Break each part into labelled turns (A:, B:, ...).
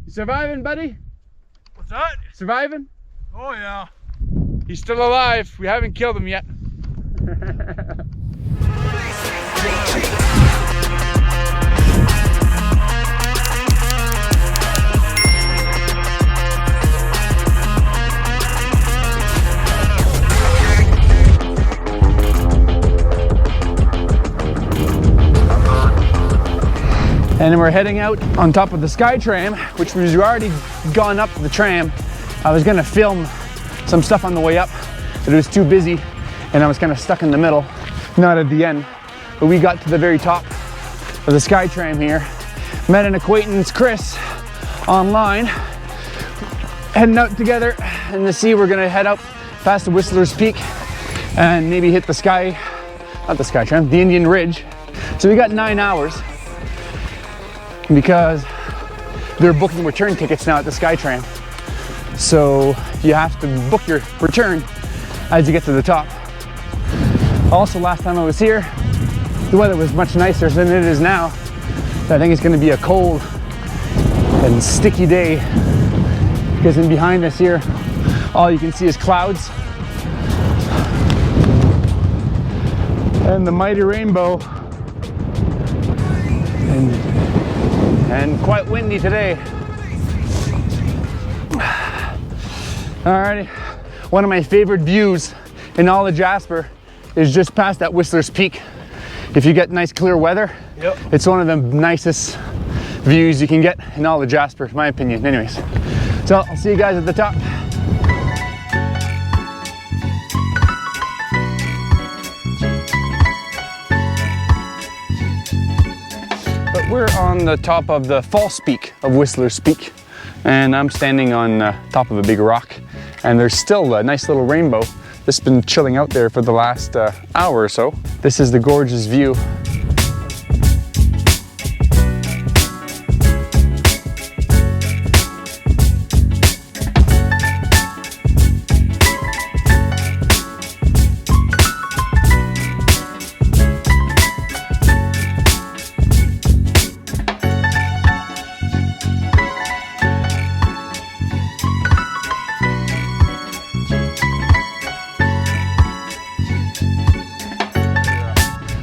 A: You surviving, buddy?
B: What's that?
A: Surviving?
B: Oh yeah.
A: He's still alive. We haven't killed him yet. And then we're heading out on top of the Skytram, which was already gone up the tram. I was gonna film some stuff on the way up, but it was too busy and I was kind of stuck in the middle, not at the end. But we got to the very top of the Skytram here, met an acquaintance, Chris, online, heading out together and to see we're gonna head up past the Whistler's Peak and maybe hit the the Indian Ridge. So we got 9 hours because they're booking return tickets now at the Skytram. So you have to book your return as you get to the top. Also, last time I was here, the weather was much nicer than it is now. So I think it's gonna be a cold and sticky day because in behind us here, all you can see is clouds and the mighty rainbow, and quite windy today. Alrighty, one of my favorite views in all of Jasper is just past that Whistler's Peak. If you get nice clear weather, yep, it's one of the nicest views you can get in all of Jasper, in my opinion. Anyways, so I'll see you guys at the top. But we're on the top of the false peak of Whistler's Peak, and I'm standing on top of a big rock, and there's still a nice little rainbow that's been chilling out there for the last hour or so. This is the gorgeous view.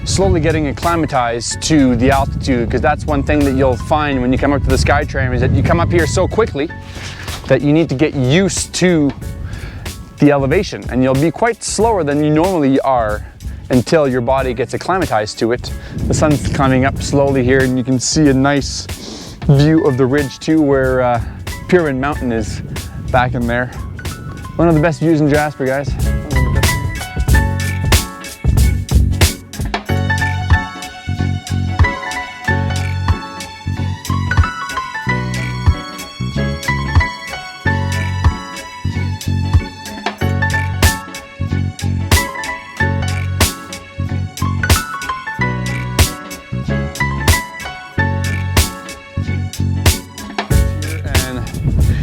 A: Slowly getting acclimatized to the altitude, because that's one thing that you'll find when you come up to the Skytram is that you come up here so quickly that you need to get used to the elevation, and you'll be quite slower than you normally are until your body gets acclimatized to it. The sun's coming up slowly here, and you can see a nice view of the ridge too, where Trident Mountain is back in there. One of the best views in Jasper, guys.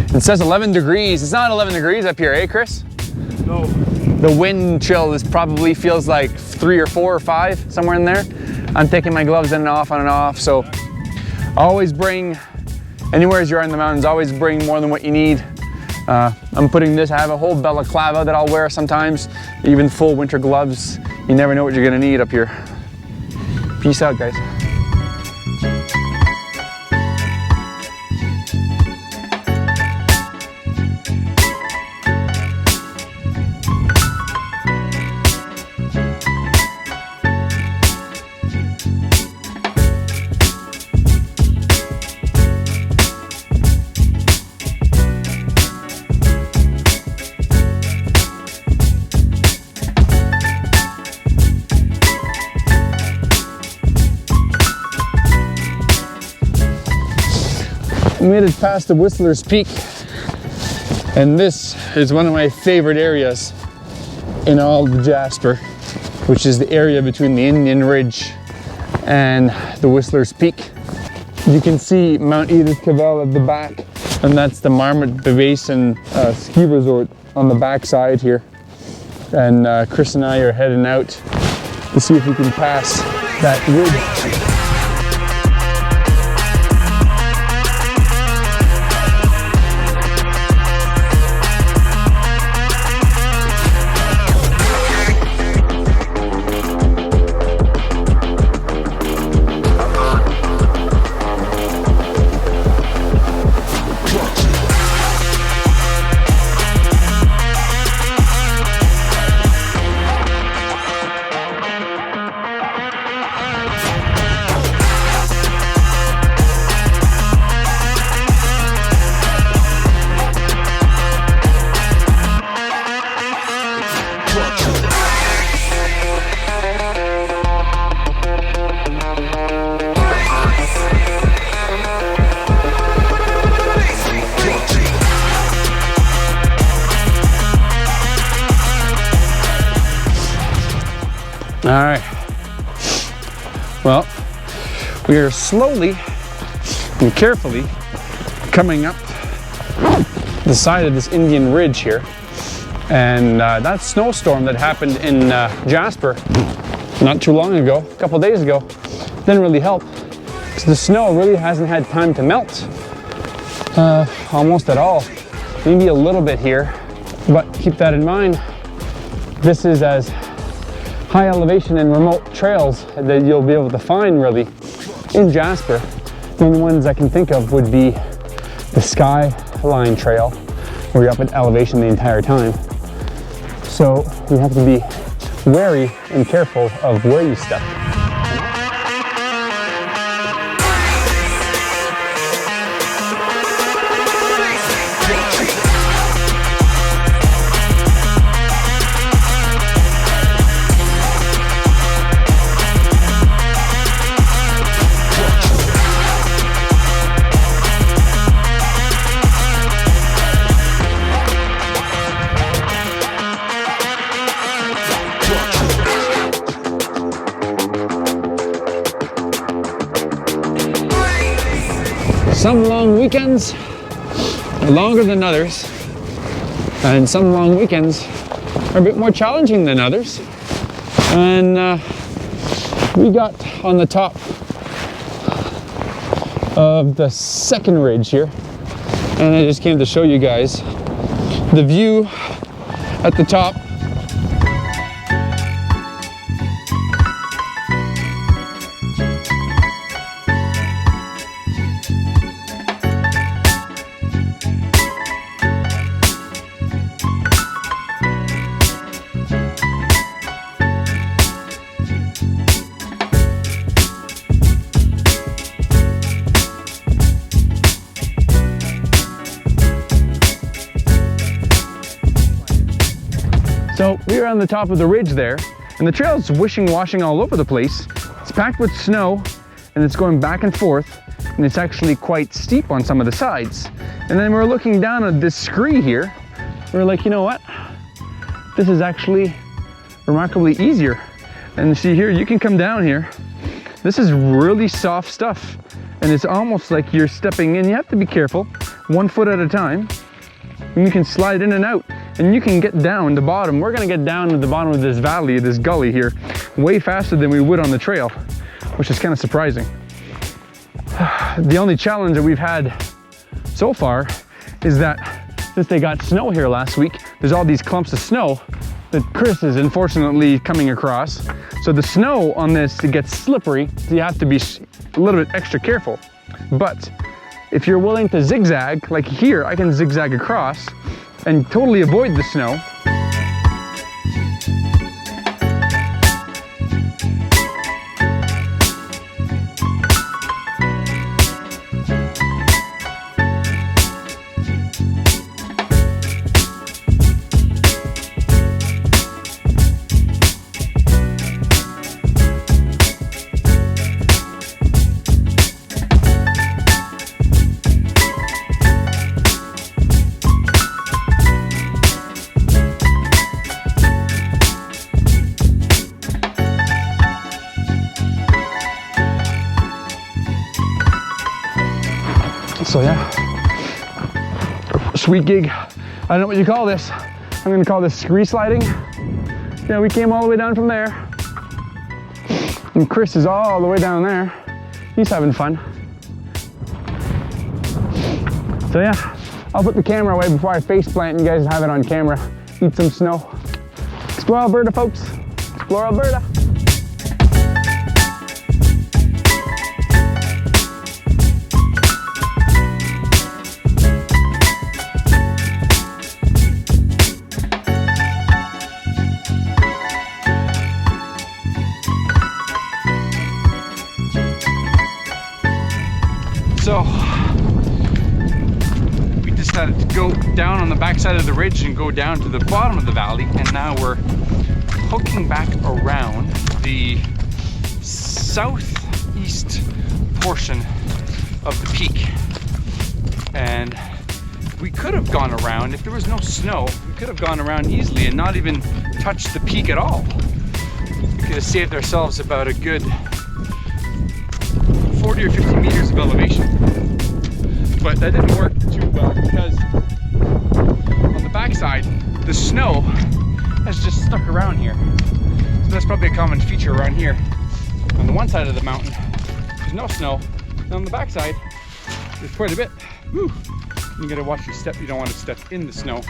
A: It says 11 degrees. It's not 11 degrees up here, eh, Chris?
B: No.
A: The wind chill probably feels like 3 or 4 or 5, somewhere in there. I'm taking my gloves on and off, so always bring, anywhere as you're in the mountains, always bring more than what you need. I'm putting this, I have a whole balaclava that I'll wear sometimes, even full winter gloves. You never know what you're gonna need up here. Peace out, guys. We made it past the Whistler's Peak, and this is one of my favorite areas in all of Jasper, which is the area between the Indian Ridge and the Whistler's Peak. You can see Mount Edith Cavell at the back, and that's the Marmot Basin ski resort on the back side here. And Chris and I are heading out to see if we can pass that ridge. All right. Well, we are slowly and carefully coming up the side of this Indian Ridge here. And that snowstorm that happened in Jasper not too long ago, a couple days ago, didn't really help because the snow really hasn't had time to melt almost at all. Maybe a little bit here, but keep that in mind. This is as high elevation and remote trails that you'll be able to find really in Jasper. The only ones I can think of would be the Skyline Trail, where you're up at elevation the entire time. So you have to be wary and careful of where you step. Some long weekends are longer than others, and some long weekends are a bit more challenging than others. And we got on the top of the second ridge here, and I just came to show you guys the view at the top. So we are on the top of the ridge there, and the trail is washing all over the place. It's packed with snow, and it's going back and forth, and it's actually quite steep on some of the sides. And then we're looking down at this scree here. We're like, you know what? This is actually remarkably easier. And see here, you can come down here. This is really soft stuff, and it's almost like you're stepping in. You have to be careful, 1 foot at a time, and you can slide in and out. And you can get down the bottom. We're gonna get down to the bottom of this valley, this gully here, way faster than we would on the trail, which is kind of surprising. The only challenge that we've had so far is that since they got snow here last week, there's all these clumps of snow that Chris is unfortunately coming across. So the snow on this, it gets slippery, so you have to be a little bit extra careful. But if you're willing to zigzag, like here, I can zigzag across and totally avoid the snow. So yeah, sweet gig. I don't know what you call this. I'm gonna call this scree sliding. Yeah, we came all the way down from there. And Chris is all the way down there. He's having fun. So yeah, I'll put the camera away before I face plant and you guys have it on camera. Eat some snow. Explore Alberta, folks. Explore Alberta. So we decided to go down on the backside of the ridge and go down to the bottom of the valley, and now we're hooking back around the southeast portion of the peak. And we could have gone around, if there was no snow, we could have gone around easily and not even touched the peak at all. could have saved ourselves about a good 40 or 50 meters of elevation. But that didn't work too well because on the backside, the snow has just stuck around here. So that's probably a common feature around here. On the one side of the mountain, there's no snow. And on the backside, there's quite a bit. Whew. You gotta watch your step. You don't want to step in the snow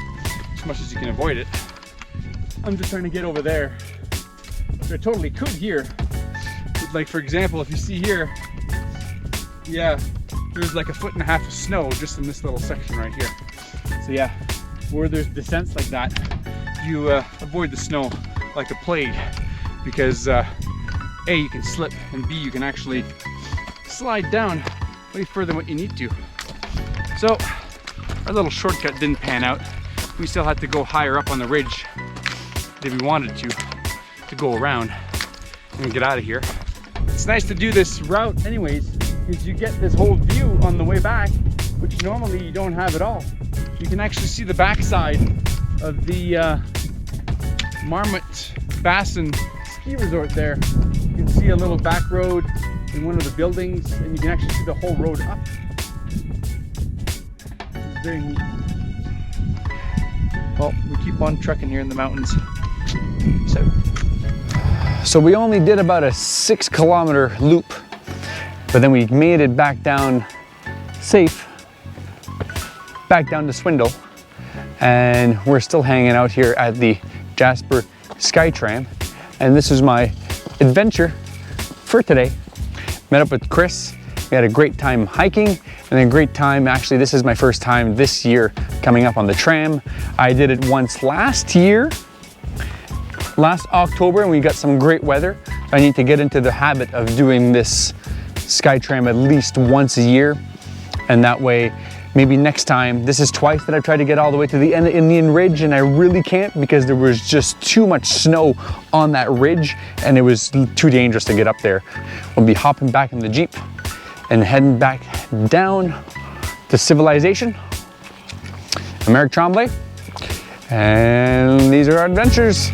A: as much as you can avoid it. I'm just trying to get over there. But I totally could here. Like for example, if you see here, yeah, there's like 1.5 feet of snow just in this little section right here. So yeah, where there's descents like that, you avoid the snow like a plague because A, you can slip, and B, you can actually slide down way further than what you need to. So our little shortcut didn't pan out. We still had to go higher up on the ridge if we wanted to go around and get out of here. It's nice to do this route anyways, because you get this whole view on the way back, which normally you don't have at all. You can actually see the backside of the Marmot Basin ski resort there. You can see a little back road in one of the buildings, and you can actually see the whole road up. It's very neat. Well, we keep on trekking here in the mountains. So we only did about a 6-kilometer loop, but then we made it back down safe, back down to Swindle, and we're still hanging out here at the Jasper Skytram. And this is my adventure for today. Met up with Chris. We had a great time hiking and a great time, actually this is my first time this year coming up on the tram. I did it once last October, and we got some great weather. I need to get into the habit of doing this Skytram at least once a year, and that way maybe next time. This is twice that I tried to get all the way to the end of Indian Ridge, and I really can't because there was just too much snow on that ridge and it was too dangerous to get up there. We'll be hopping back in the Jeep and heading back down to civilization. I'm Eric Tremblay, and these are our adventures.